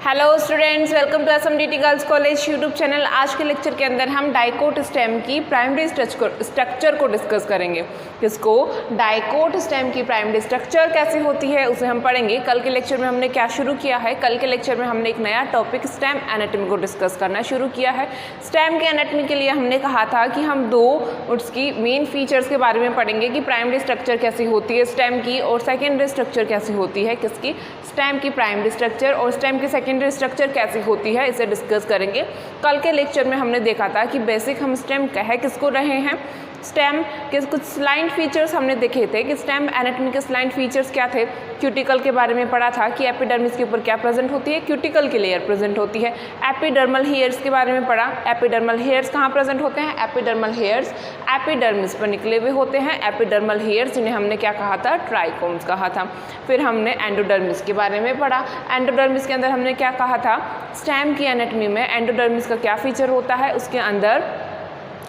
Hello students, welcome to SMDT girls college YouTube channel. आज के lecture के अंदर हम डाइकोट स्टेम की प्राइमरी स्ट्रक्चर को डिस्कस करेंगे। किसको? डाइकोट स्टेम की प्राइमरी स्ट्रक्चर कैसे होती है उसे हम पढ़ेंगे। कल के लेक्चर में हमने क्या शुरू किया है? कल के लेक्चर में हमने एक नया टॉपिक स्टेम एनाटॉमी को डिस्कस करना शुरू किया है। स्टेम के एनाटॉमी के लिए हमने कहा था कि हम दो उसकी मेन फीचर्स के बारे में पढ़ेंगे कि प्राइमरी स्ट्रक्चर कैसी होती है स्टेम की, और सेकेंडरी स्ट्रक्चर कैसी होती है किसकी? स्टेम की प्राइमरी स्ट्रक्चर, और स्टेम की सेकेंडरी स्ट्रक्चर कैसी होती है इसे डिस्कस करेंगे। कल के लेक्चर में हमने देखा था कि बेसिक हम स्टेम कह किसको रहे हैं। स्टेम के कुछ स्लाइड फीचर्स हमने देखे थे कि स्टेम एनाटॉमी के स्लाइड फीचर्स क्या थे। क्यूटिकल के बारे में पढ़ा था कि एपिडर्मिस के ऊपर क्या प्रेजेंट होती है, क्यूटिकल की लेयर प्रेजेंट होती है। एपिडर्मल हेयर्स के बारे में पढ़ा। एपिडर्मल हेयर्स कहाँ प्रेजेंट होते हैं? एपिडर्मल हेयर्स एपिडर्मिस पर निकले हुए होते हैं। एपिडर्मल हेयर्स जिन्हें हमने क्या कहा था? ट्राइकोम्स कहा था। फिर हमने एंडोडर्मिस के बारे में पढ़ा। एंडोडर्मिस के अंदर हमने क्या कहा था? स्टेम की एनाटॉमी में एंडोडर्मिस का क्या फीचर होता है? उसके अंदर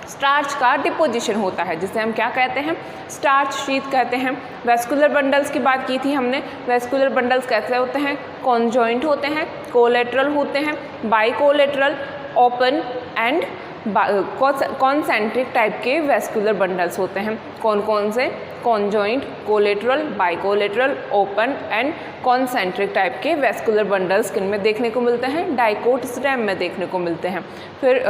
स्टार्च का डिपोजिशन होता है, जिसे हम क्या कहते हैं? स्टार्च शीथ कहते हैं। वेस्कुलर बंडल्स की बात की थी हमने। वेस्कुलर बंडल्स कैसे होते हैं? कॉन्जॉइंट होते हैं, कोलेटरल होते हैं, bicollateral, open and concentric type के वेस्कुलर बंडल्स होते हैं। कौन कौन से? Conjoint, collateral, bicollateral, open and concentric type के वेस्कुलर बंडल्स किन में देखने को मिलते हैं? डाइकोट स्टेम में देखने को मिलते हैं। फिर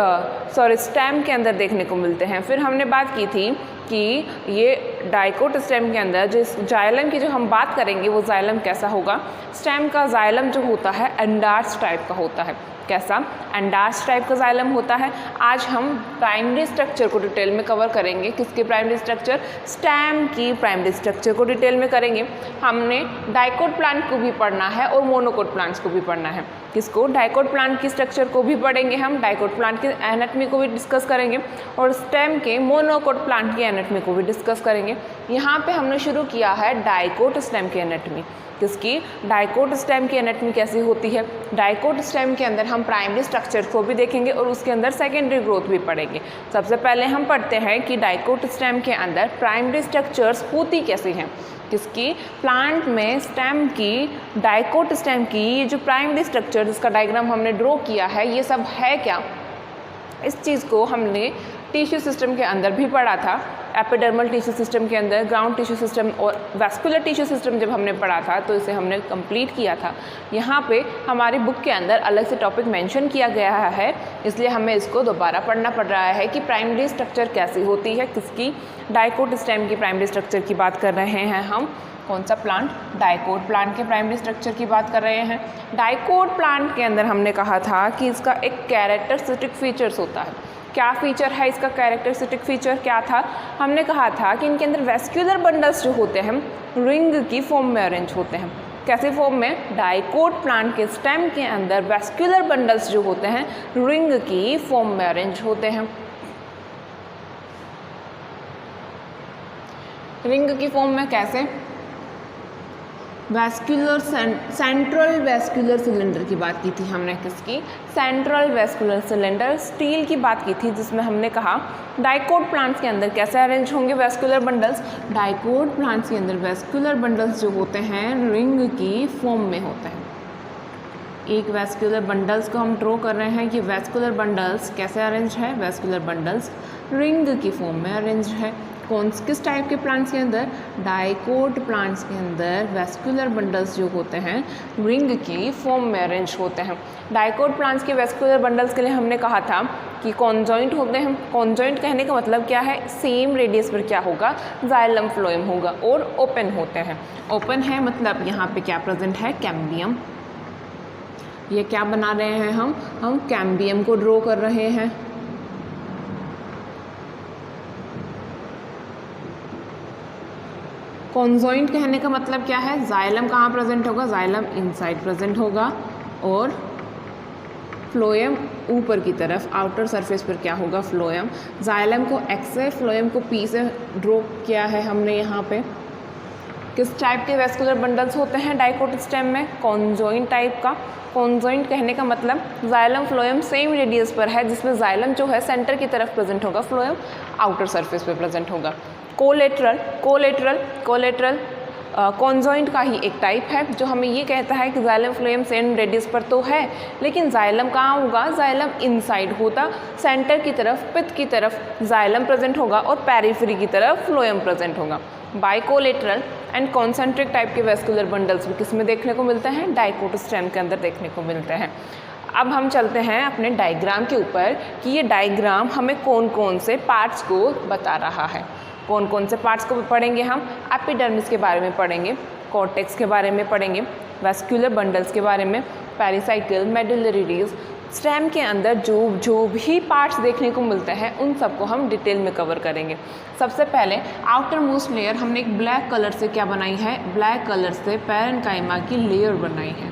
स्टेम के अंदर देखने को मिलते हैं। फिर हमने बात की थी कि ये डाइकोट स्टेम के अंदर जिस जाइलम की जो हम बात करेंगे वो जाइलम कैसा होगा? स्टेम का जाइलम जो होता है अंडार्च टाइप का होता है। कैसा? अंडार्च टाइप का जाइलम होता है। आज हम प्राइमरी स्ट्रक्चर को डिटेल में कवर करेंगे। किसकी प्राइमरी स्ट्रक्चर? स्टेम की प्राइमरी स्ट्रक्चर को डिटेल में करेंगे। हमने डाइकोट प्लांट को भी पढ़ना है और मोनोकोट प्लांट्स को भी पढ़ना है। किसको? डाइकोट प्लांट की स्ट्रक्चर को भी पढ़ेंगे हम, डाइकोट प्लांट की एनाटॉमी को भी डिस्कस करेंगे, और स्टेम के मोनोकोट प्लांट की एनाटॉमी को भी डिस्कस करेंगे। यहाँ पे हमने शुरू किया है डाइकोट स्टेम की एनाटॉमी। किसकी? डाइकोट स्टेम की एनाटॉमी कैसी होती है? डाइकोट स्टेम के अंदर हम प्राइमरी स्ट्रक्चर को भी देखेंगे और उसके अंदर सेकेंडरी ग्रोथ भी पढ़ेंगे। सबसे पहले हम पढ़ते हैं कि डाइकोट स्टेम के अंदर प्राइमरी स्ट्रक्चर्स होती कैसी हैं। किसकी? प्लांट में स्टेम की, डाइकोट स्टेम की जो प्राइमरी स्ट्रक्चर जिसका डायग्राम हमने ड्रॉ किया है, ये सब है क्या? इस चीज़ को हमने टिश्यू सिस्टम के अंदर भी पढ़ा था। एपिडर्मल टिश्यू सिस्टम के अंदर, ग्राउंड टिश्यू सिस्टम और वैस्कुलर टिश्यू सिस्टम जब हमने पढ़ा था तो इसे हमने कंप्लीट किया था। यहाँ पे हमारी बुक के अंदर अलग से टॉपिक मेंशन किया गया है, इसलिए हमें इसको दोबारा पढ़ना पड़ रहा है कि प्राइमरी स्ट्रक्चर कैसी होती है। किसकी? डाइकोट स्टेम की प्राइमरी स्ट्रक्चर की बात कर रहे हैं हम। कौन सा प्लांट? डाइकोट प्लांट के प्राइमरी स्ट्रक्चर की बात कर रहे हैं। डाइकोट प्लांट के अंदर हमने कहा था कि इसका एक कैरेक्टरिस्टिक फीचर्स होता है। क्या फीचर है इसका? कैरेक्टरिस्टिक फीचर क्या था? हमने कहा था कि इनके अंदर वेस्कुलर बंडल्स जो होते हैं रिंग की फॉर्म में अरेंज होते हैं। कैसे फॉर्म में? डाइकोट प्लांट के स्टेम के अंदर वेस्कुलर बंडल्स जो होते हैं रिंग की फॉर्म में अरेंज होते हैं। रिंग की फॉर्म में कैसे? वेस्कुलर सेंट्रल वेस्कुलर सिलेंडर की बात की थी हमने। किसकी? सेंट्रल वेस्कुलर सिलेंडर स्टील की बात की थी, जिसमें हमने कहा डाइकोट प्लांट्स के अंदर कैसे अरेंज होंगे वेस्कुलर बंडल्स? डाइकोट प्लांट्स के अंदर वेस्कुलर बंडल्स जो होते हैं रिंग की फॉर्म में होते हैं। एक वेस्कुलर बंडल्स को हम ड्रॉ कर रहे हैं कि वेस्कुलर बंडल्स कैसे अरेंज है? वेस्कुलर बंडल्स रिंग की फॉर्म में अरेंज है। किस टाइप के प्लांट्स के अंदर? डाइकोट प्लांट्स के अंदर वेस्कुलर बंडल्स जो होते हैं रिंग की फॉर्म में अरेंज होते हैं। डाइकोट प्लांट्स के वेस्कुलर बंडल्स के लिए हमने कहा था कि कॉन्जॉइंट होते हैं। कॉन्जॉइंट कहने का मतलब क्या है? सेम रेडियस पर क्या होगा? जाइलम फ्लोएम होगा, और ओपन होते हैं। ओपन है मतलब यहाँ पे क्या प्रेजेंट है? कैम्बियम। ये क्या बना रहे हैं हम कैम्बियम को ड्रॉ कर रहे हैं। कॉन्जॉइंट कहने का मतलब क्या है? जाइलम कहाँ प्रेजेंट होगा? जाइलम इनसाइड प्रेजेंट होगा, और फ्लोएम ऊपर की तरफ आउटर सरफेस पर क्या होगा? फ्लोएम। जाइलम को एक्स से, फ्लोएम को पी से ड्रॉ किया है हमने यहाँ पे। किस टाइप के वेस्कुलर बंडल्स होते हैं डाइकोट स्टेम में? कॉन्जॉइंट टाइप का। कॉन्जॉइंट कहने का मतलब जाइलम फ्लोएम सेम रेडियस पर है, जिसमें जाइलम जो है सेंटर की तरफ प्रेजेंट होगा, फ्लोएम आउटर सरफेस पे प्रेजेंट होगा। कोलेटरल कॉन्जॉइंट का ही एक टाइप है जो हमें ये कहता है कि जाइलम फ्लोएम सेंड रेडियस पर तो है, लेकिन जाइलम कहाँ होगा, जाइलम इनसाइड होता, सेंटर की तरफ पित्त की तरफ जाइलम प्रेजेंट होगा और पेरिफेरी की तरफ फ्लोएम प्रेजेंट होगा। बाइकोलेटरल एंड कॉन्सेंट्रिक टाइप के वेस्कुलर बंडल्स भी किस में देखने को मिलते हैं, डाइकोट स्टेम के अंदर देखने को मिलते हैं। अब हम चलते हैं अपने डायग्राम के ऊपर कि ये डायग्राम हमें कौन कौन से पार्ट्स को बता रहा है। कौन कौन से पार्ट्स को पढ़ेंगे हम, एपिडर्मिस के बारे में पढ़ेंगे, कॉर्टेक्स के बारे में पढ़ेंगे, वेस्कुलर बंडल्स के बारे में, पेरिसाइकिल, मेडुलरी रीज, स्टेम के अंदर जो भी पार्ट्स देखने को मिलते हैं उन सबको हम डिटेल में कवर करेंगे। सबसे पहले आउटर मोस्ट लेयर हमने एक ब्लैक कलर से क्या बनाई है, ब्लैक कलर से पैरेन्काइमा की लेयर बनाई है।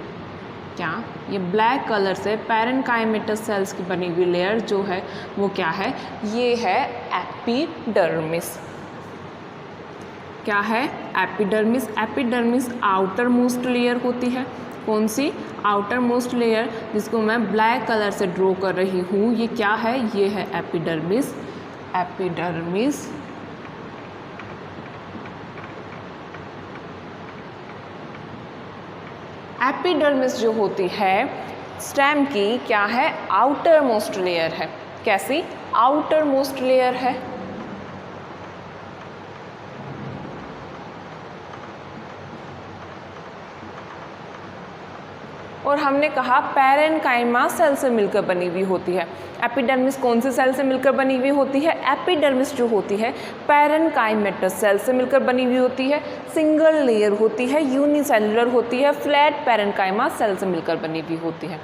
क्या ये ब्लैक कलर से पैरेन्काइमेटस सेल्स की बनी हुई लेयर जो है वो क्या है, ये है एपिडर्मिस। क्या है, epidermis. Epidermis outer most layer होती है। कौन सी, आउटर मोस्ट लेयर, जिसको मैं ब्लैक कलर से ड्रॉ कर रही हूँ, ये क्या है, ये है एपिडर्मिस। एपिडर्मिस एपिडर्मिस जो होती है स्टेम की क्या है, आउटर मोस्ट लेयर है। कैसी, आउटर मोस्ट लेयर है। और हमने कहा पैरेन्काइमा सेल से मिलकर बनी हुई होती है। एपिडर्मिस कौन से सेल से मिलकर बनी हुई होती है, एपिडर्मिस जो होती है पैरेन्काइमेटस सेल से मिलकर बनी हुई होती है, सिंगल लेयर होती है, यूनिसेलुलर होती है, फ्लैट पैरेन्काइमा सेल से मिलकर बनी हुई होती है।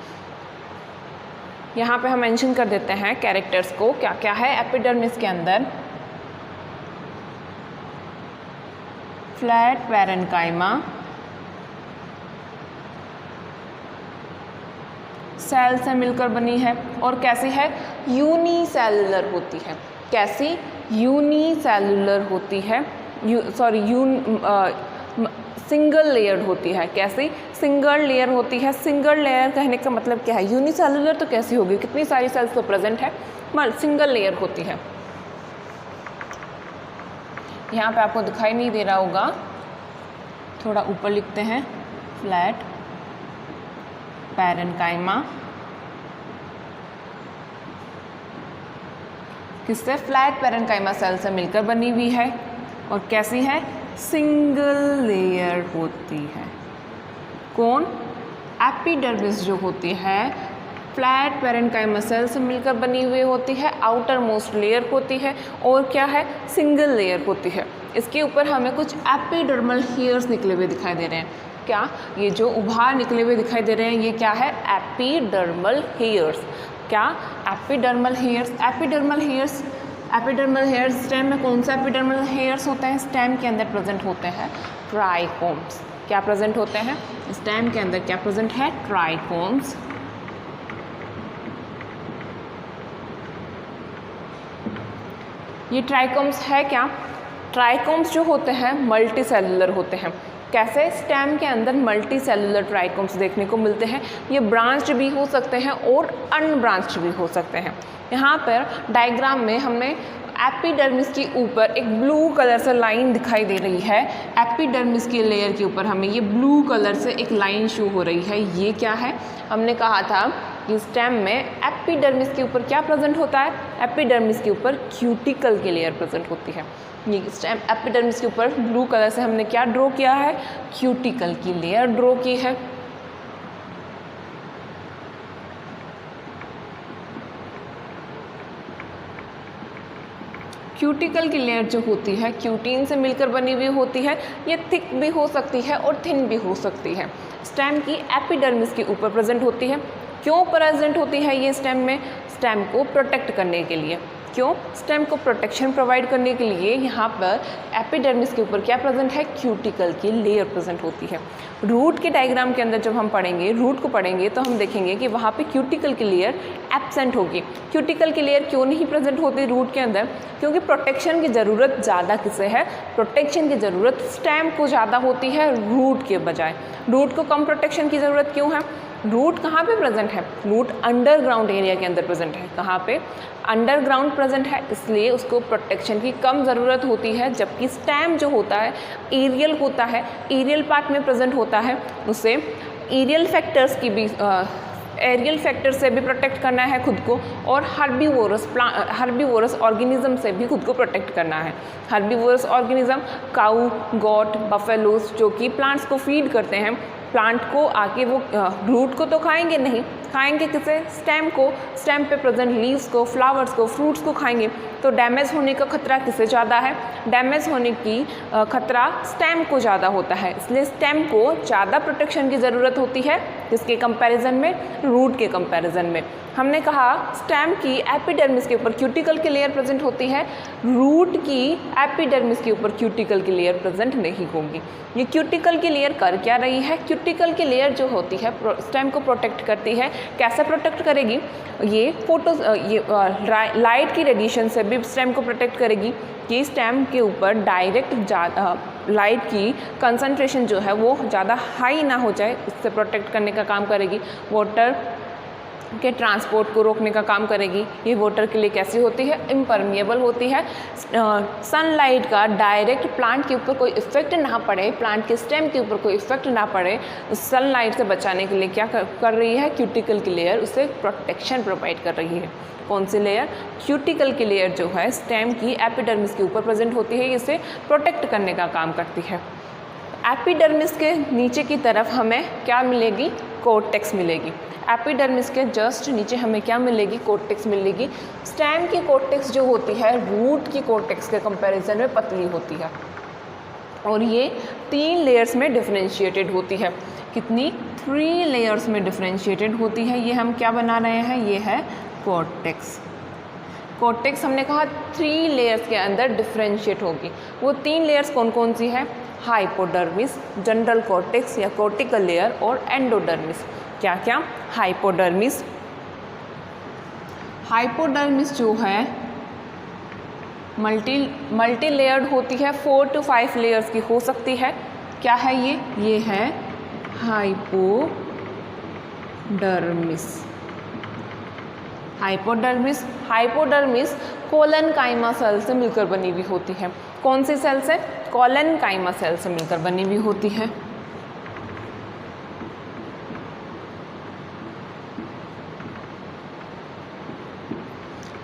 यहाँ पे हम मेंशन कर देते हैं कैरेक्टर्स को, क्या क्या है एपिडर्मिस के अंदर, फ्लैट पैरेन्काइमा सेल से मिलकर बनी है और कैसी है, यूनिसेलुलर होती है। कैसी, यूनिसेलुलर होती है, सिंगल लेयर होती है। कैसी, सिंगल लेयर होती है। सिंगल लेयर कहने का मतलब क्या है, यूनिसेलुलर तो कैसी होगी, कितनी सारी सेल्स तो प्रेजेंट है, मगर सिंगल लेयर होती है। यहाँ पे आपको दिखाई नहीं दे रहा होगा, थोड़ा ऊपर लिखते हैं, फ्लैट पैरेन्काइमा किससे, फ्लैट पैरेन्काइमा सेल से मिलकर बनी हुई है और कैसी है, सिंगल लेयर होती है। कौन, एपिडर्मिस जो होती है फ्लैट पैरेन्काइमा सेल से मिलकर बनी हुई होती है, आउटर मोस्ट लेयर होती है और क्या है, सिंगल लेयर होती है। इसके ऊपर हमें कुछ एपिडर्मल हेयर्स निकले हुए दिखाई दे रहे हैं। क्या, ये जो उभार निकले हुए दिखाई दे रहे हैं ये क्या है, एपिडर्मल हेयर्स। क्या, epidermal hairs. Epidermal hairs, epidermal hairs stem में कौन सा एपिडर्मल हेयर्स होते हैं, स्टेम के अंदर प्रेजेंट होते हैं ट्राइकोम्स। क्या प्रेजेंट होते हैं, स्टेम के अंदर क्या प्रेजेंट है, ट्राइकोम्स। ये ट्राइकोम्स है क्या, ट्राइकोम्स जो होते हैं मल्टी सेलुलर होते हैं। कैसे, स्टेम के अंदर मल्टी सेलुलर ट्राइकोम्स देखने को मिलते हैं। ये ब्रांच्ड भी हो सकते हैं और अनब्रांच्ड भी हो सकते हैं। यहाँ पर डायग्राम में हमें एपिडर्मिस के ऊपर एक ब्लू कलर से लाइन दिखाई दे रही है। एपिडर्मिस की लेयर के ऊपर हमें ये ब्लू कलर से एक लाइन शो हो रही है। ये क्या है, हमने कहा था कि स्टेम में एपिडर्मिस के ऊपर क्या प्रेजेंट होता है, एपिडर्मिस के ऊपर क्यूटिकल की लेयर प्रेजेंट होती है। ये स्टेम एपिडर्मिस के ऊपर ब्लू कलर से हमने क्या ड्रॉ किया है, क्यूटिकल की लेयर ड्रॉ की है। क्यूटिकल की लेयर जो होती है क्यूटीन से मिलकर बनी हुई होती है। ये थिक भी हो सकती है और थिन भी हो सकती है। स्टेम की एपिडर्मिस के ऊपर प्रेजेंट होती है। क्यों प्रेजेंट होती है ये स्टेम में, स्टेम को प्रोटेक्ट करने के लिए। क्यों, स्टेम को प्रोटेक्शन प्रोवाइड करने के लिए यहाँ पर एपिडर्मिस के ऊपर क्या प्रेजेंट है, क्यूटिकल की लेयर प्रेजेंट होती है। रूट के डायग्राम के अंदर जब हम पढ़ेंगे, रूट को पढ़ेंगे तो हम देखेंगे कि वहाँ पे क्यूटिकल की लेयर एब्सेंट होगी। क्यूटिकल की लेयर क्यों नहीं प्रेजेंट होती रूट के अंदर, क्योंकि प्रोटेक्शन की ज़रूरत ज़्यादा किसे है, प्रोटेक्शन की ज़रूरत स्टेम को ज़्यादा होती है रूट के बजाय। रूट को कम प्रोटेक्शन की ज़रूरत क्यों है, रूट कहाँ पे प्रेजेंट है? रूट अंडरग्राउंड एरिया के अंदर प्रेजेंट है। कहाँ पे? अंडरग्राउंड प्रेजेंट है, इसलिए उसको प्रोटेक्शन की कम ज़रूरत होती है। जबकि स्टेम जो होता है एरियल होता है, एरियल पार्ट में प्रेजेंट होता है, उसे एरियल फैक्टर्स की भी एरियल फैक्टर से भी प्रोटेक्ट करना है खुद को, और हर्बीवोरस ऑर्गेनिज्म से भी खुद को प्रोटेक्ट करना है। हर्बीवोरस ऑर्गेनिज्म काऊ, गॉट, बफेलोज जो कि प्लांट्स को फीड करते हैं, प्लांट को आके वो रूट को तो खाएंगे नहीं, खाएंगे किसे? स्टेम को। स्टेम पे प्रेजेंट लीव्स को, फ्लावर्स को, फ्रूट्स को खाएंगे। तो डैमेज होने का खतरा किसे ज़्यादा है? डैमेज होने की खतरा स्टेम को ज़्यादा होता है, इसलिए स्टेम को ज़्यादा प्रोटेक्शन की ज़रूरत होती है। किसके कंपैरिजन में? रूट के कंपैरिजन में। हमने कहा स्टेम की एपिडर्मिस के ऊपर क्यूटिकल की लेयर प्रेजेंट होती है, रूट की एपिडर्मिस के ऊपर क्यूटिकल की लेयर प्रेजेंट नहीं होगी। ये क्यूटिकल की लेयर कर क्या रही है? क्यूटिकल की लेयर जो होती है स्टेम को प्रोटेक्ट करती है। कैसे प्रोटेक्ट करेगी? ये लाइट की रेडिएशन से भी स्टेम को प्रोटेक्ट करेगी। ये स्टेम के ऊपर डायरेक्ट लाइट की कंसंट्रेशन जो है वो ज़्यादा हाई ना हो जाए, इससे प्रोटेक्ट करने का काम करेगी। वाटर के ट्रांसपोर्ट को रोकने का काम करेगी। ये वाटर के लिए कैसी होती है? इम्परमिएबल होती है। सनलाइट का डायरेक्ट प्लांट के ऊपर कोई इफेक्ट ना पड़े, प्लांट के स्टेम के ऊपर कोई इफेक्ट ना पड़े, सनलाइट से बचाने के लिए क्या कर रही है? क्यूटिकल की लेयर उसे प्रोटेक्शन प्रोवाइड कर रही है। कौन सी लेयर? क्यूटिकल की लेयर जो है स्टेम की एपिडर्मिस के ऊपर प्रेजेंट होती है, इसे प्रोटेक्ट करने का काम करती है। एपिडर्मिस के नीचे की तरफ हमें क्या मिलेगी? कोर्टेक्स मिलेगी। एपिडर्मिस के जस्ट नीचे हमें क्या मिलेगी? कोर्टेक्स मिलेगी। स्टेम की कोर्टेक्स जो होती है रूट की कोर्टेक्स के कंपैरिजन में पतली होती है, और ये 3 लेयर्स में डिफरेंशिएटेड होती है। कितनी? 3 लेयर्स में डिफरेंशिएटेड होती है। ये हम क्या बना रहे हैं? ये है कोर्टेक्स। कोर्टेक्स हमने कहा 3 लेयर्स के अंदर डिफरेंशिएट होगी। वो 3 लेयर्स कौन कौन सी है? हाइपोडर्मिस, जनरल कोर्टेक्स या कोर्टिकल लेयर, और एंडोडर्मिस। क्या क्या? हाइपोडर्मिस। हाइपोडर्मिस जो है मल्टी लेयर्ड होती है, 4 to 5 लेयर्स की हो सकती है। क्या है ये? ये है हाइपोडर्मिस। हाइपोडर्मिस कोलेनकाइमा सेल से मिलकर बनी हुई होती है। कौन सी सेल से? कोलेनकाइमा सेल से मिलकर बनी हुई होती है।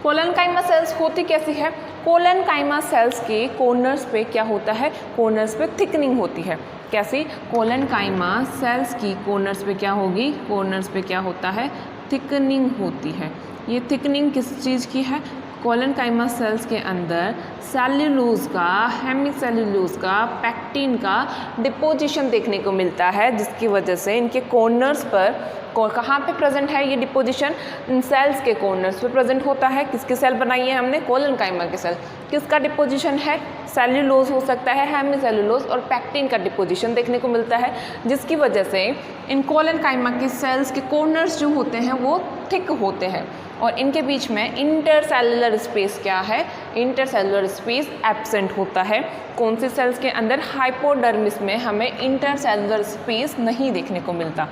कोलेनकाइमा सेल्स होती कैसी है? कोलेनकाइमा सेल्स के कॉर्नर्स पे क्या होता है? कॉर्नर्स पे थिकनिंग होती है। कैसी? कोलेनकाइमा सेल्स की कॉर्नर्स पे क्या होगी? कॉर्नर्स पे क्या होता है? थिकनिंग होती है। ये थिकनिंग किस चीज़ की है? कोलेनकाइमा सेल्स के अंदर सेल्यूलोज का, हेमीसेल्यूलोज का, पैक्टिन का डिपोजिशन देखने को मिलता है, जिसकी वजह से इनके कॉर्नर्स पर कहाँ पे प्रेजेंट है ये डिपोजिशन? इन सेल्स के कॉर्नर्स पे प्रेजेंट होता है। किसकी सेल बनाई है हमने? कोलेनकाइमा की सेल। किसका डिपोजिशन है? सेल्यूलोज हो सकता है, हेमीसेल्यूलोज और पैक्टिन का डिपोजिशन देखने को मिलता है, जिसकी वजह से इन कोलेनकाइमा के सेल्स के कॉर्नर्स जो होते हैं वो थिक होते हैं, और इनके बीच में इंटरसेलुलर स्पेस क्या है? इंटरसेलुलर स्पेस एब्सेंट होता है। कौन सी सेल्स के अंदर? हाइपोडर्मिस में हमें इंटरसेलुलर स्पेस नहीं देखने को मिलता।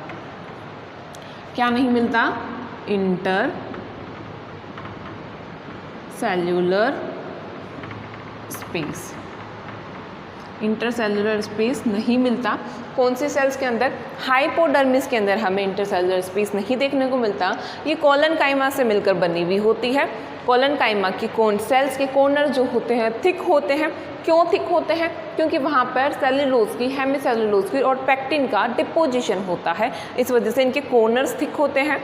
क्या नहीं मिलता? Inter cellular space. Intercellular space नहीं मिलता। कौन सी सेल्स के अंदर? हाइपोडर्मिस के अंदर हमें इंटरसेलुलर स्पेस नहीं देखने को मिलता। ये कोलेनकाइमा से मिलकर बनी हुई होती है। कोलेनकाइमा की सेल्स के कॉर्नर जो होते हैं थिक होते हैं। क्यों थिक होते हैं? क्योंकि वहाँ पर सेल्यूलोज की, हेमीसेल्यूलोज की और पैक्टिन का डिपोजिशन होता है, इस वजह से इनके कॉर्नर्स थिक होते हैं।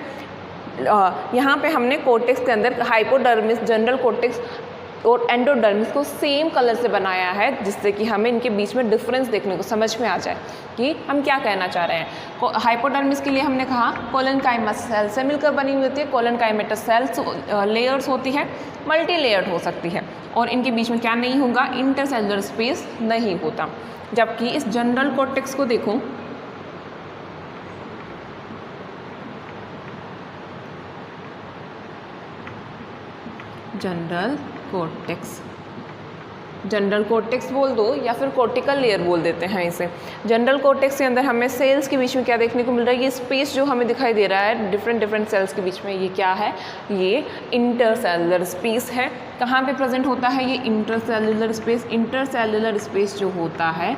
यहाँ पे हमने कोर्टेक्स के अंदर हाइपोडर्मिस, जनरल कोर्टेक्स और एंडोडर्मिस को सेम कलर से बनाया है, जिससे कि हमें इनके बीच में डिफरेंस देखने को समझ में आ जाए कि हम क्या कहना चाह रहे हैं। हाइपोडर्मिस के लिए हमने कहा कोलेनकाइमा सेल से मिलकर बनी हुई होती है। कोलेनकाइमेटस सेल्स लेयर्स होती है, मल्टी लेयर्ड हो सकती है, और इनके बीच में क्या नहीं होगा? इंटरसेलुलर स्पेस नहीं होता। जबकि इस जनरल कोर्टेक्स को देखो, जनरल कोर्टेक्स, जनरल कॉर्टेक्स बोल दो या फिर कॉर्टिकल लेयर बोल देते हैं इसे। जनरल कॉर्टेक्स के अंदर हमें सेल्स के बीच में क्या देखने को मिल रहा है, ये स्पेस जो हमें दिखाई दे रहा है डिफरेंट सेल्स के बीच में, ये क्या है, ये इंटरसेलुलर स्पेस है। कहाँ पे प्रेजेंट होता है ये इंटरसेलुलर स्पेस? इंटरसेलुलर स्पेस जो होता है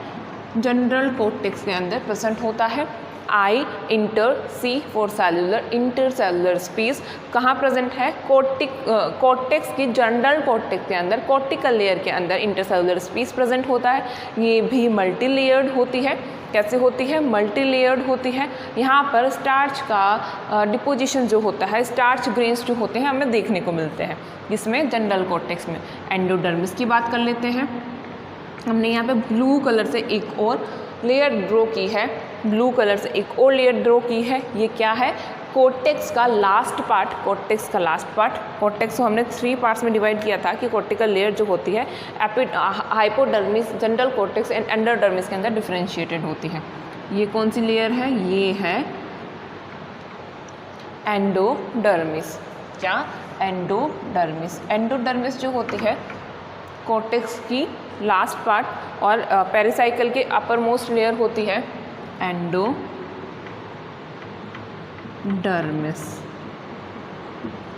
जनरल कॉर्टेक्स के अंदर प्रेजेंट होता है। I inter C for cellular, intercellular space कहाँ प्रेजेंट है, कॉर्टेक्स की जनरल कॉर्टेक्स के अंदर, कॉर्टिकल लेयर के अंदर इंटरसेलुलर स्पेस प्रेजेंट होता है। ये भी मल्टी लेयर्ड होती है। कैसे होती है, मल्टी लेयर्ड होती है। यहाँ पर स्टार्च का डिपोजिशन जो होता है, स्टार्च ग्रेन्स जो होते हैं हमें देखने को मिलते हैं इसमें जनरल कॉर्टेक्स में। एंडोडर्मिस की बात कर लेते हैं। हमने यहाँ पे ब्लू कलर से एक और लेयर ड्रॉ की है, ब्लू कलर से एक और लेयर ड्रॉ की है। ये क्या है, कॉर्टेक्स का लास्ट पार्ट, कॉर्टेक्स का लास्ट पार्ट। कॉर्टेक्स को हमने 3 पार्ट्स में डिवाइड किया था कि कॉर्टिकल लेयर जो होती है hypodermis, general cortex and endodermis के अंदर डिफरेंशिएटेड होती है। ये कौन सी लेयर है, ये है एंडोडर्मिस। क्या, एंडोडर्मिस। एंडोडर्मिस जो होती है कॉर्टेक्स की लास्ट पार्ट और पेरिसाइकल के अपर मोस्ट लेयर होती है एंडोडर्मिस।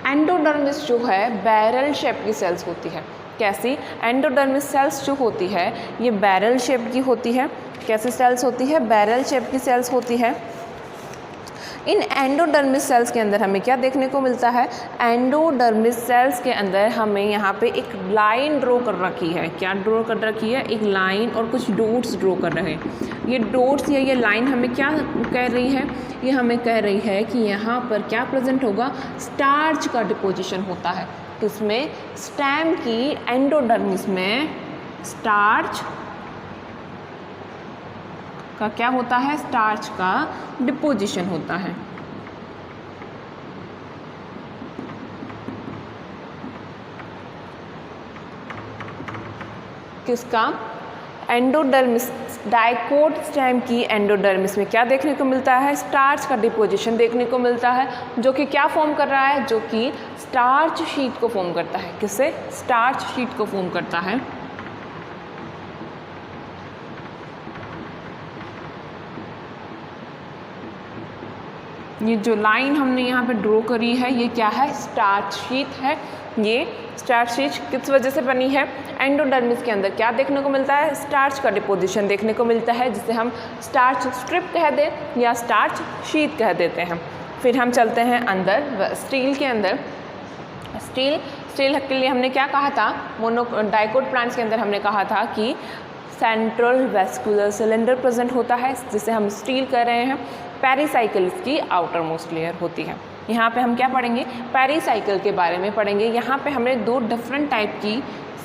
एंडोडर्मिस जो है बैरल शेप की सेल्स होती है। कैसी, एंडोडर्मिस सेल्स जो होती है ये बैरल शेप की होती है। कैसी सेल्स होती है, बैरल शेप की सेल्स होती है। इन एंडोडर्मिस सेल्स के अंदर हमें क्या देखने को मिलता है, एंडोडर्मिस सेल्स के अंदर हमें यहाँ पे एक लाइन ड्रॉ कर रखी है। क्या ड्रॉ कर रखी है, एक लाइन और कुछ डॉट्स ड्रॉ कर रहे हैं। ये डॉट्स या ये लाइन हमें क्या कह रही है, ये हमें कह रही है कि यहाँ पर क्या प्रेजेंट होगा, स्टार्च का डिपोजिशन होता है। किसमें, स्टेम की एंडोडर्मिस में स्टार्च का क्या होता है, स्टार्च का डिपोजिशन होता है। किसका, एंडोडर्मिस, डाइकोट स्टेम की एंडोडर्मिस में क्या देखने को मिलता है, स्टार्च का डिपोजिशन देखने को मिलता है, जो कि क्या फॉर्म कर रहा है, जो कि स्टार्च शीट को फॉर्म करता है। किससे, स्टार्च शीट को फॉर्म करता है। ये जो लाइन हमने यहाँ पे ड्रॉ करी है ये क्या है, स्टार्च शीट है। ये स्टार्च शीट किस वजह से बनी है, एंडोडर्मिस के अंदर क्या देखने को मिलता है, स्टार्च का डिपोजिशन देखने को मिलता है, जिसे हम स्टार्च स्ट्रिप कह दें या स्टार्च शीट कह देते हैं। फिर हम चलते हैं अंदर, स्टील के अंदर। स्टील के लिए हमने क्या कहा था, डाइकोट प्लांट्स के अंदर हमने कहा था कि सेंट्रल वेस्कुलर सिलेंडर प्रेजेंट होता है, जिसे हम स्टील कह रहे हैं। पेरिसाइकिल इसकी आउटर मोस्ट लेयर होती है। यहाँ पे हम क्या पढ़ेंगे, पेरिसाइकिल के बारे में पढ़ेंगे। यहाँ पे हमें 2 डिफरेंट टाइप की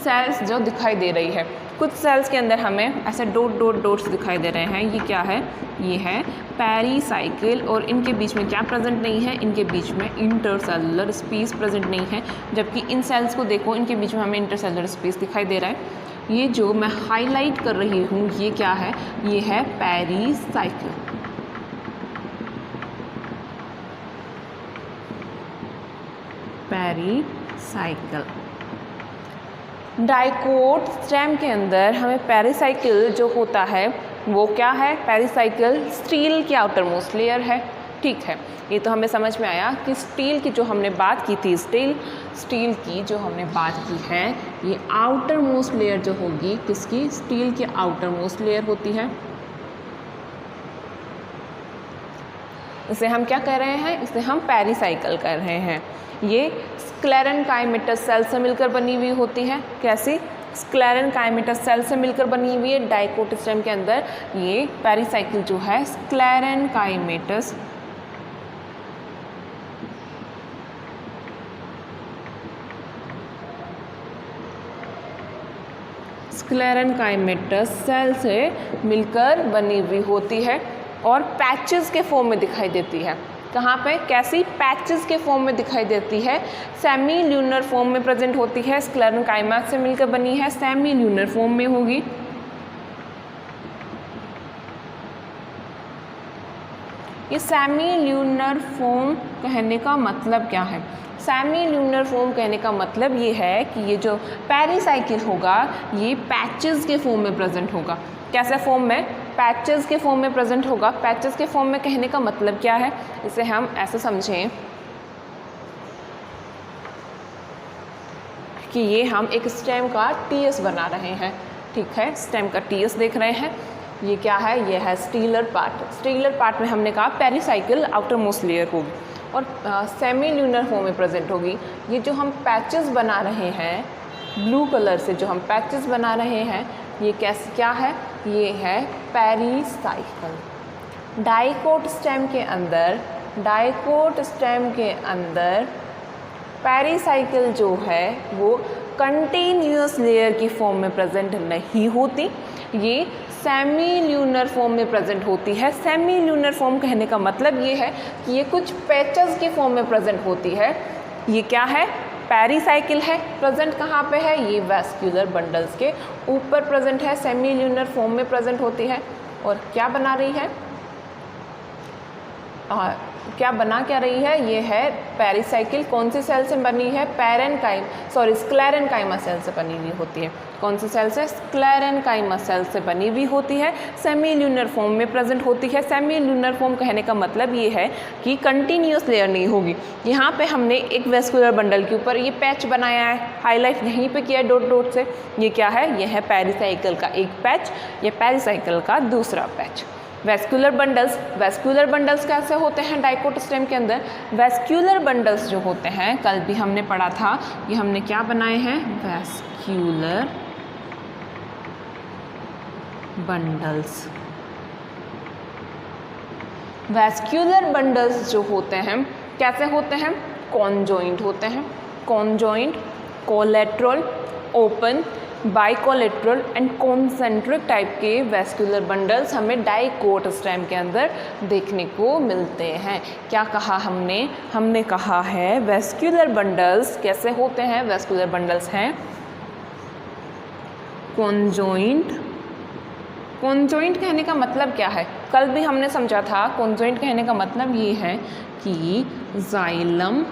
सेल्स जो दिखाई दे रही है। कुछ सेल्स के अंदर हमें ऐसे डॉट्स दिखाई दे रहे हैं। ये क्या है, ये है पेरिसाइकिल, और इनके बीच में क्या प्रेजेंट नहीं है, इनके बीच में इंटरसेलुलर स्पेस प्रेजेंट नहीं है। जबकि इन सेल्स को देखो, इनके बीच में हमें इंटरसेलुलर स्पेस दिखाई दे रहा है। ये जो मैं हाईलाइट कर रही हूँ ये क्या है, ये है पेरिसाइकिल। पेरिसाइकिल। डाइकोट स्टेम के अंदर हमें पेरिसाइकिल जो होता है वो क्या है, पेरिसाइकिल स्टील की आउटर मोस्ट लेयर है। ठीक है, ये तो हमें समझ में आया कि स्टील की जो हमने बात की थी, स्टील की जो हमने बात की है, ये आउटर मोस्ट लेयर जो होगी किसकी, स्टील की आउटर मोस्ट लेयर होती है। इसे हम क्या कह रहे हैं, इसे हम पेरिसाइकिल कर रहे हैं। ये स्क्लेरेनकाइमेटस सेल से मिलकर बनी हुई होती है। कैसी, स्क्लेरेनकाइमेटस सेल से मिलकर बनी हुई है। डाइकोट स्टेम के अंदर ये पेरिसाइकिल जो है स्क्लेरेनकाइमेटस सेल से मिलकर बनी हुई होती है और पैचेस के फॉर्म में दिखाई देती है। कहाँ पे, कैसी, पैचेस के फॉर्म में दिखाई देती है। सेमी ल्यूनर फॉर्म में प्रेजेंट होती है। स्क्लेरेनकाइमा से मिलकर बनी है, सेमी ल्यूनर फॉर्म में होगी। ये सेमी ल्यूनर फॉर्म कहने का मतलब क्या है? सेमी ल्यूनर फॉर्म कहने का मतलब ये है कि ये जो पेरिसाइकिल होगा ये पैचेस के फॉर्म में प्रेजेंट होगा। कैसे फॉर्म में? पैचेस के फॉर्म में प्रेजेंट होगा। पैचेस के फॉर्म में कहने का मतलब क्या है? इसे हम ऐसे समझें कि ये हम एक स्टेम का टीएस बना रहे हैं, ठीक है। स्टेम का टीएस देख रहे हैं, ये क्या है? ये है स्टीलर पार्ट। स्टीलर पार्ट में हमने कहा पेरिसाइकिल आउटर मोस्ट लेयर होगी और सेमी ल्यूनर फॉर्म में प्रेजेंट होगी। ये जो हम पैचेस बना रहे हैं ब्लू कलर से, जो हम पैचेस बना रहे हैं ये कैसे क्या है? ये है पेरिसाइकिल। डाइकोट स्टेम के अंदर पेरिसाइकिल जो है वो कंटिन्यूअस लेयर की फॉर्म में प्रेजेंट नहीं होती, ये सेमी ल्यूनर फॉर्म में प्रेजेंट होती है। सेमी ल्यूनर फॉर्म कहने का मतलब ये है कि ये कुछ पैचेस की फॉर्म में प्रेजेंट होती है। ये क्या है? पेरिसाइकिल है। प्रेजेंट कहाँ पे है? ये वैस्कुलर बंडल्स के ऊपर प्रेजेंट है, सेमी ल्यूनर फॉर्म में प्रेजेंट होती है। और क्या बना रही है? क्या रही है? ये है पेरिसाइकिल। कौन सी सेल से बनी है? स्क्लेरेनकाइमा सेल से बनी हुई होती है। कौन सी सेल से? स्क्लेरेनकाइमा सेल से बनी हुई होती है। सेमी ल्यूनर फॉर्म में प्रेजेंट होती है। सेमी ल्यूनर फॉर्म कहने का मतलब ये है कि कंटिन्यूस लेयर नहीं होगी। यहाँ पे हमने एक वेस्कुलर बंडल के ऊपर ये पैच बनाया है, हाईलाइट यहीं पे किया है डॉट डॉट से। ये क्या है? ये है पेरिसाइकिल का एक पैच, ये पेरिसाइकिल का दूसरा पैच। वेस्कुलर बंडल्स कैसे होते हैं डाइकोट स्टेम के अंदर? वेस्कुलर बंडल्स जो होते हैं, कल भी हमने पढ़ा था, ये हमने क्या बनाए हैं? वेस्कुलर बंडल्स जो होते हैं कैसे होते हैं? कॉन्जॉइंट होते हैं। Conjoint, collateral, open, bicollateral and concentric type के वेस्कुलर बंडल्स हमें डाइकोट स्टेम के अंदर देखने को मिलते हैं। क्या कहा हमने? हमने कहा है वेस्कुलर बंडल्स कैसे होते हैं? वेस्कुलर बंडल्स हैं कॉन्जॉइंट। कॉन्जॉइंट कहने का मतलब क्या है? कल भी हमने समझा था, कॉन्जॉइंट कहने का मतलब ये है कि xylem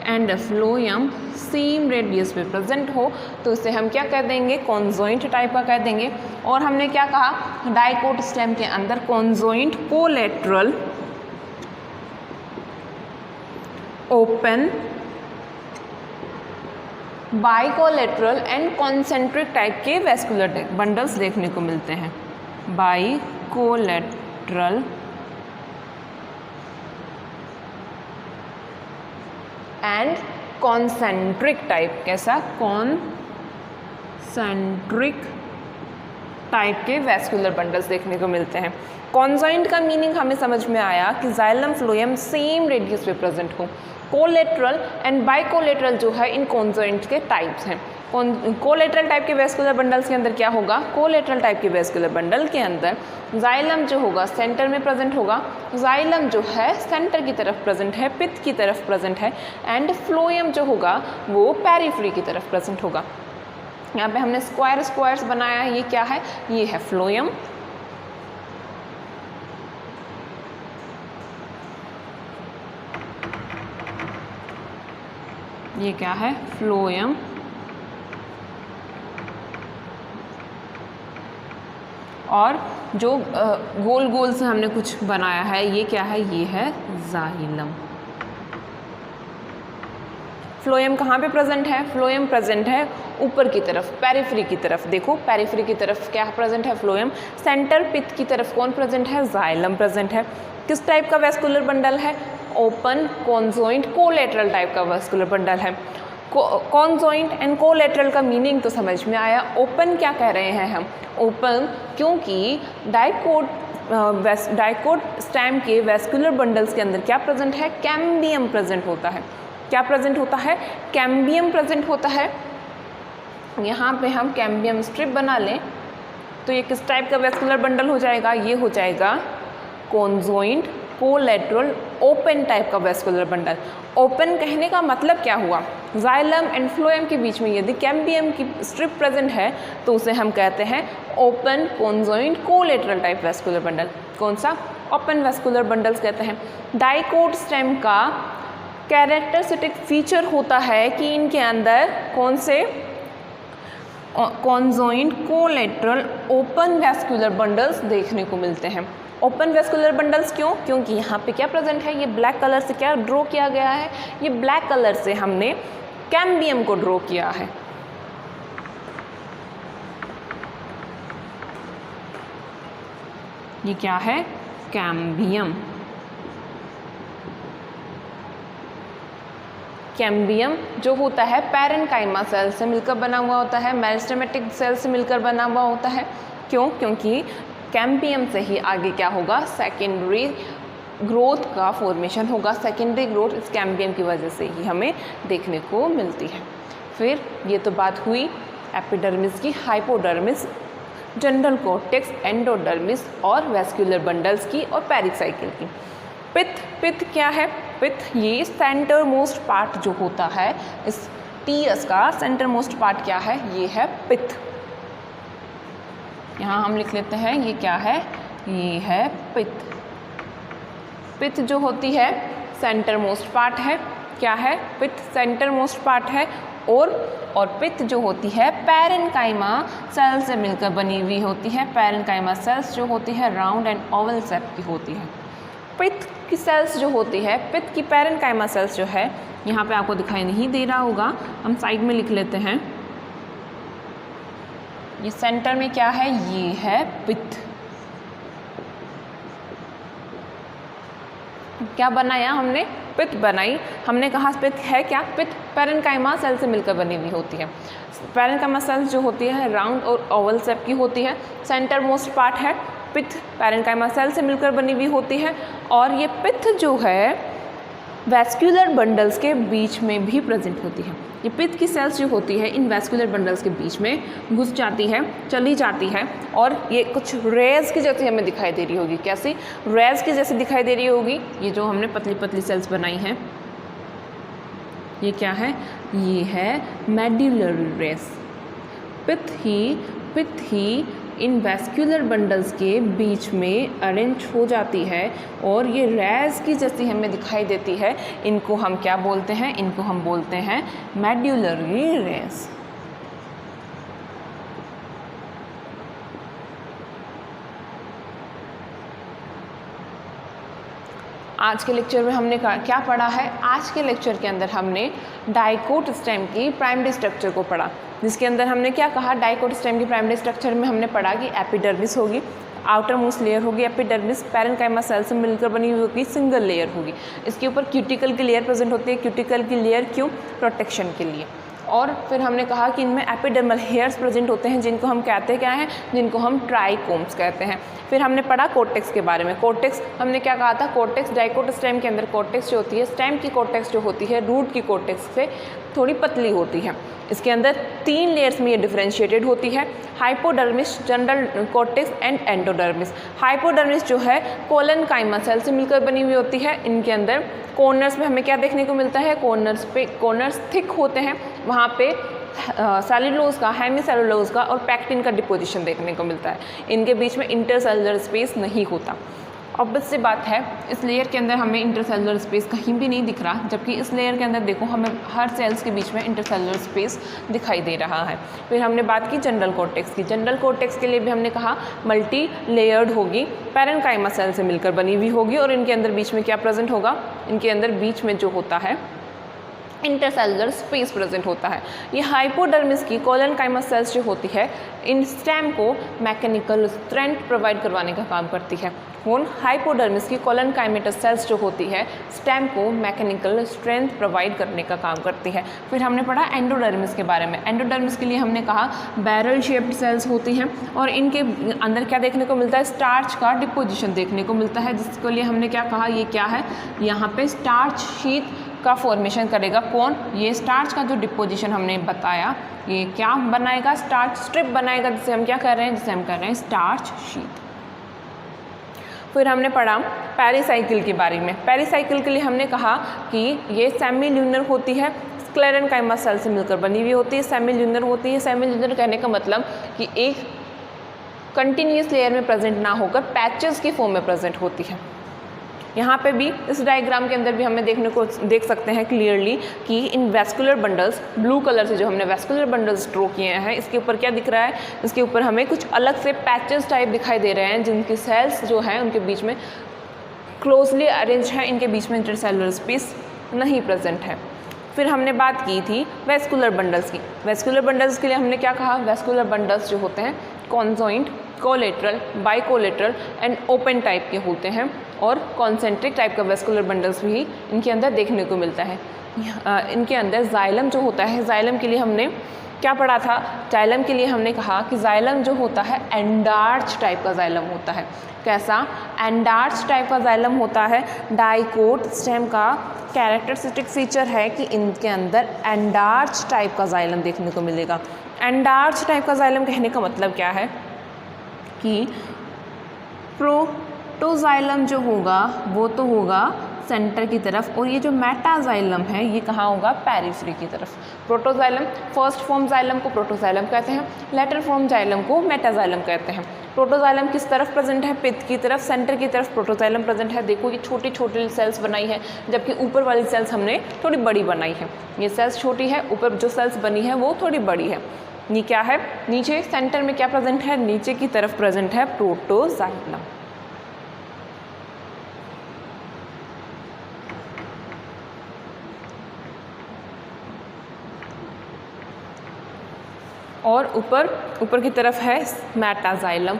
and phloem same radius पे प्रेजेंट हो तो इसे हम क्या कह देंगे? कॉन्जॉइंट टाइप का कह देंगे। और हमने क्या कहा? डाइकोट स्टेम के अंदर conjoint, collateral, open, bicollateral and concentric type के वेस्कुलर बंडल्स देखने को मिलते हैं। Bicollateral and concentric type. कैसा? कॉन्सेंट्रिक टाइप के वेस्कुलर बंडल्स देखने को मिलते हैं। कॉन्जॉइंट का मीनिंग हमें समझ में आया कि जाइलम फ्लोएम सेम रेडियस पे प्रेजेंट हो। कोलेटरल एंड बाइकोलेटरल जो है इन कॉन्जॉइंट के टाइप्स हैं। कोलेटरल टाइप के वेस्कुलर बंडल्स के अंदर क्या होगा? कोलेटरल टाइप के वेस्कुलर बंडल के अंदर जाइलम जो होगा सेंटर में प्रेजेंट होगा। जाइलम जो है सेंटर की तरफ प्रेजेंट है, पित्त की तरफ प्रेजेंट है, एंड फ्लोएम जो होगा वो पेरिफेरी की तरफ प्रेजेंट होगा। यहाँ पे हमने स्क्वायर्स बनाया है। ये क्या है? ये है फ्लोएम। ये क्या है? फ्लोएम। और जो गोल गोल से हमने कुछ बनाया है ये क्या है? ये है जाइलम। फ्लोएम कहाँ पे प्रेजेंट है? फ्लोएम प्रेजेंट है ऊपर की तरफ, पेरिफेरी की तरफ। देखो पेरिफेरी की तरफ क्या प्रेजेंट है? फ्लोएम। सेंटर पित्त की तरफ कौन प्रेजेंट है? जाइलम प्रेजेंट है। किस टाइप का वेस्कुलर बंडल है? ओपन, कॉन्जॉइंट, कोलेटरल टाइप का वेस्कुलर बंडल है। कॉन्जॉइंट एंड कोलेटरल का मीनिंग तो समझ में आया। ओपन क्या कह रहे हैं हम? ओपन क्योंकि डाइकोट स्टेम के वेस्कुलर बंडल्स के अंदर क्या प्रेजेंट है? कैम्बियम प्रेजेंट होता है। क्या प्रेजेंट होता है? कैम्बियम प्रेजेंट होता है। यहाँ पे हम कैम्बियम स्ट्रिप बना लें तो ये किस टाइप का वेस्कुलर बंडल हो जाएगा? ये हो जाएगा कॉन्जॉइंट, कोलेटरल, ओपन टाइप का वेस्कुलर बंडल। ओपन कहने का मतलब क्या हुआ? जाइलम एंड फ्लोएम के बीच में यदि कैम्बियम की स्ट्रिप प्रेजेंट है तो उसे हम कहते हैं open, conjoint, collateral type vascular bundle. कौन सा? ओपन वेस्कुलर बंडल्स कहते हैं। डाइकोट स्टेम का कैरेक्टरिस्टिक फीचर होता है कि इनके अंदर कौन से conjoint collateral open vascular bundles देखने को मिलते हैं। ओपन वेस्कुलर बंडल्स क्यों? क्योंकि यहाँ पे क्या प्रेजेंट है, ये ब्लैक कलर से क्या ड्रॉ किया गया है, ये ब्लैक कलर से हमने कैम्बियम को ड्रॉ किया है। ये क्या है? कैम्बियम। कैम्बियम जो होता है पैरेन्काइमा सेल से मिलकर बना हुआ होता है, मेरिस्टेमेटिक सेल से मिलकर बना हुआ होता है। क्यों? क्योंकि कैम्बियम से ही आगे क्या होगा, सेकेंडरी ग्रोथ का फॉर्मेशन होगा। सेकेंडरी ग्रोथ इस कैम्बियम की वजह से ही हमें देखने को मिलती है। फिर ये तो बात हुई एपिडर्मिस की, हाइपोडर्मिस, जनरल कॉर्टेक्स, एंडोडर्मिस और वेस्कुलर बंडल्स की और पेरिसाइकिल की। पित्त, पित्त क्या है? पित्त ये सेंटर मोस्ट पार्ट जो होता है, इस टीएस का सेंटर मोस्ट पार्ट क्या है? ये है पित्त। यहाँ हम लिख लेते हैं ये क्या है, ये है पित्त। पित्त जो होती है सेंटर मोस्ट पार्ट है। क्या है? पित्त सेंटर मोस्ट पार्ट है। और पित्त जो होती है पैरेन्काइमा सेल से मिलकर बनी हुई होती है। पैरेन्काइमा सेल्स जो होती है राउंड एंड ओवल शेप की होती है। पित्त की सेल्स जो होती है, पित्त की पैरेन्काइमा सेल्स जो है, यहाँ पे आपको दिखाई नहीं दे रहा होगा, हम साइड में लिख लेते हैं। ये सेंटर में क्या है? ये है पित्त। क्या बनाया हमने? पित्त बनाई। हमने कहा पित्त है क्या? पित्त पैरेन्काइमा सेल से मिलकर बनी हुई होती है। पैरेन्काइमा सेल्स जो होती है राउंड और ओवल शेप की होती है। सेंटर मोस्ट पार्ट है। पित्त पैरेन्काइमा सेल से मिलकर बनी हुई होती है। और ये पित्त जो है वेस्कुलर बंडल्स के बीच में भी प्रेजेंट होती है। ये पित्त की सेल्स जो होती है इन वेस्कुलर बंडल्स के बीच में घुस जाती है, चली जाती है और ये कुछ रेज की जैसी हमें दिखाई दे रही होगी। कैसी? रेज की जैसी दिखाई दे रही होगी। ये जो हमने पतली पतली सेल्स बनाई हैं, ये क्या है? ये है मेड्यूलरी रेज। पित्त ही इन वेस्कुलर बंडल्स के बीच में अरेंज हो जाती है और ये रेज की जैसी हमें दिखाई देती है। इनको हम क्या बोलते हैं? इनको हम बोलते हैं मेड्यूलरी रेज। आज के लेक्चर में हमने क्या पढ़ा है? आज के लेक्चर के अंदर हमने डाइकोट स्टेम की प्राइमरी स्ट्रक्चर को पढ़ा, जिसके अंदर हमने क्या कहा? डाइकोट स्टेम की प्राइमरी स्ट्रक्चर में हमने पढ़ा कि एपिडर्मिस होगी, आउटर मोस्ट लेयर होगी एपिडर्मिस, पैरेन्काइमा सेल से मिलकर बनी हुई होगी, सिंगल लेयर होगी। इसके ऊपर क्यूटिकल की लेयर प्रेजेंट होती है। क्यूटिकल की लेयर क्यों? प्रोटेक्शन के लिए। और फिर हमने कहा कि इनमें एपिडर्मल हेयर्स प्रेजेंट होते हैं, जिनको हम कहते हैं क्या हैं? जिनको हम ट्राइकोम्स कहते हैं। फिर हमने पढ़ा कोर्टेक्स के बारे में। कोर्टेक्स हमने क्या कहा था? कोर्टेक्स डाइकोट स्टेम के अंदर कोर्टेक्स जो होती है, स्टेम की कोर्टेक्स जो होती है रूट की कोर्टेक्स से थोड़ी पतली होती है। इसके अंदर 3 लेयर्स में ये डिफरेंशिएटेड होती है, hypodermis, general cortex and endodermis. Hypodermis जो है कोलेनकाइमा सेल से मिलकर बनी हुई होती है। इनके अंदर कॉर्नर्स में हमें क्या देखने को मिलता है? कॉर्नर्स थिक होते हैं, वहाँ पे सेलुलोज का, हेमीसेलुलोज का और पैक्टिन का डिपोजिशन देखने को मिलता है। इनके बीच में इंटरसेलुलर स्पेस नहीं होता। ऑब्वियस सी बात है, इस लेयर के अंदर हमें इंटरसेलुलर स्पेस कहीं भी नहीं दिख रहा, जबकि इस लेयर के अंदर देखो हमें हर सेल्स के बीच में इंटरसेलुलर स्पेस दिखाई दे रहा है। फिर हमने बात की जनरल कॉर्टेक्स की। जनरल कॉर्टेक्स के लिए भी हमने कहा मल्टी लेयर्ड होगी, पैरेन्काइमा सेल से मिलकर बनी हुई होगी और इनके अंदर बीच में क्या प्रेजेंट होगा? इनके अंदर बीच में जो होता है इंटरसेलुलर स्पेस प्रेजेंट होता है। ये हाइपोडर्मिस की कोलेनकाइमा सेल्स जो होती है इन स्टेम को मैकेनिकल स्ट्रेंथ प्रोवाइड करवाने का काम करती है। कौन? हाइपोडर्मिस की कोलेनकाइमेटस सेल्स जो होती है स्टेम को मैकेनिकल स्ट्रेंथ प्रोवाइड करने का काम करती है। फिर हमने पढ़ा एंडोडर्मिस के बारे में। एंडोडर्मिस के लिए हमने कहा बैरल शेप्ड सेल्स होती हैं और इनके अंदर क्या देखने को मिलता है? स्टार्च का डिपोजिशन देखने को मिलता है, जिसके लिए हमने क्या कहा? ये क्या है? यहाँ पे स्टार्च शीट का फॉर्मेशन करेगा। कौन? ये स्टार्च का जो डिपोजिशन हमने बताया, ये क्या बनाएगा? स्टार्च स्ट्रिप बनाएगा, जिसे हम क्या कर रहे हैं? जिसे हम कर रहे हैं स्टार्च शीट। फिर हमने पढ़ा पेरिसाइकिल के बारे में। पेरिसाइकिल के लिए हमने कहा कि ये सेमी ल्यूनर होती है, स्क्लेरेन्काइमा सेल से मिलकर बनी हुई होती है, सेमी ल्यूनर होती है। सेमी ल्यूनर कहने का मतलब कि एक कंटिन्यूस लेयर में प्रेजेंट ना होकर पैचेस की फॉर्म में प्रेजेंट होती है। यहाँ पे भी इस डायग्राम के अंदर भी हमें देख सकते हैं क्लियरली कि इन वेस्कुलर बंडल्स, ब्लू कलर से जो हमने वेस्कुलर बंडल्स ड्रॉ किए हैं, इसके ऊपर क्या दिख रहा है, इसके ऊपर हमें कुछ अलग से पैचेस टाइप दिखाई दे रहे हैं जिनकी सेल्स जो हैं उनके बीच में क्लोजली अरेंज है, इनके बीच में इंटरसेलुलर स्पेस नहीं प्रेजेंट है। फिर हमने बात की थी वेस्कुलर बंडल्स की। वेस्कुलर बंडल्स के लिए हमने क्या कहा, वेस्कुलर बंडल्स जो होते हैं conjoint, collateral, bicollateral and open type के होते हैं और कॉन्सेंट्रिक टाइप का वेस्कुलर बंडल्स भी इनके अंदर देखने को मिलता है। इनके अंदर जाइलम जो होता है, जाइलम के लिए हमने क्या पढ़ा था, जाइलम के लिए हमने कहा कि जाइलम जो होता है एंडार्च टाइप का जाइलम होता है। कैसा, एंडार्च टाइप का जाइलम होता है। डाइकोट स्टेम का कैरेक्टरिस्टिक फीचर है कि इनके अंदर एंडार्च टाइप का जाइलम देखने को मिलेगा। एंडार्च टाइप का जाइलम कहने का मतलब क्या है कि प्रोटोजाइलम जो होगा वो तो होगा सेंटर की तरफ, और ये जो मेटाजाइलम है ये कहाँ होगा, पेरिफेरी की तरफ। प्रोटोजाइलम फर्स्ट फॉर्म जाइलम को प्रोटोजाइलम कहते हैं, लेटर फॉर्म जाइलम को मेटाजाइलम कहते हैं। प्रोटोजाइलम किस तरफ प्रेजेंट है, पित्त की तरफ, सेंटर की तरफ प्रोटोजाइलम प्रेजेंट है। देखो ये छोटी छोटी सेल्स बनाई है, जबकि ऊपर वाली सेल्स हमने थोड़ी बड़ी बनाई है। ये सेल्स छोटी है, ऊपर जो सेल्स बनी है वो थोड़ी बड़ी है। ये क्या है, नीचे सेंटर में क्या प्रेजेंट है, नीचे की तरफ प्रेजेंट है प्रोटोजाइलम। और ऊपर की तरफ है मेटाजाइलम।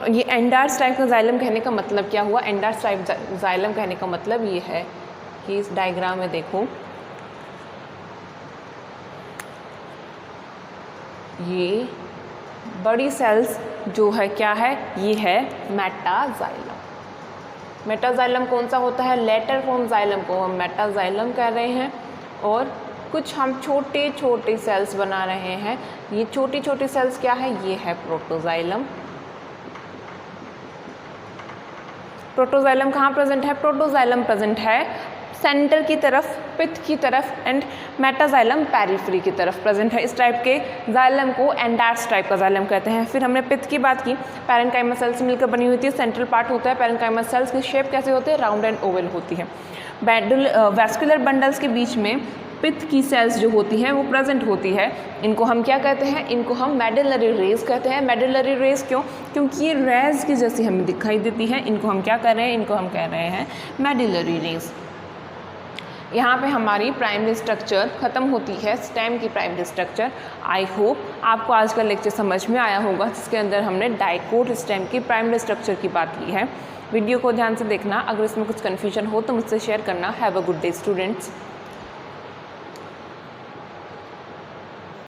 ये एंडार्च टाइप का जाइलम कहने का मतलब क्या हुआ, एंडार्च टाइप जाइलम कहने का मतलब ये है कि इस डायग्राम में देखो ये बड़ी सेल्स जो है क्या है, ये है मेटाजाइलम। मेटाजाइलम कौन सा होता है, लेटर फॉर्म जाइलम को हम मेटाजाइलम कह रहे हैं। और कुछ हम छोटे छोटे सेल्स बना रहे हैं, ये छोटी छोटी सेल्स क्या है, ये है प्रोटोजाइलम। प्रोटोजाइलम कहाँ प्रेजेंट है, प्रोटोजाइलम प्रेजेंट है सेंटर की तरफ, पित्त की तरफ एंड मेटाजाइलम पेरिफेरी की तरफ प्रेजेंट है। इस टाइप के जाइलम को एंडार्च टाइप का जाइलम कहते हैं। फिर हमने पित्त की बात की, पैरेन्काइमा सेल्स मिलकर बनी होती है, सेंट्रल पार्ट होता है। पैरेन्काइमा सेल्स की शेप कैसे होती है, राउंड एंड ओवल होती है। वैस्कुलर बंडल्स के बीच में पित्त की सेल्स जो होती हैं वो प्रेजेंट होती है। इनको हम क्या कहते हैं, इनको हम मेडुलरी रेज कहते हैं। मेडुलरी रेज क्यों, क्योंकि ये रेज की जैसी हमें दिखाई देती है। इनको हम क्या कर रहे हैं, इनको हम कह रहे हैं मेडुलरी रेज। यहाँ पे हमारी प्राइमरी स्ट्रक्चर ख़त्म होती है, स्टेम की प्राइमरी स्ट्रक्चर। आई होप आपको आज का लेक्चर समझ में आया होगा, जिसके अंदर हमने डाइकोट स्टेम की प्राइमरी स्ट्रक्चर की बात की है। वीडियो को ध्यान से देखना, अगर इसमें कुछ कन्फ्यूजन हो तो मुझसे शेयर करना। Have a good day students.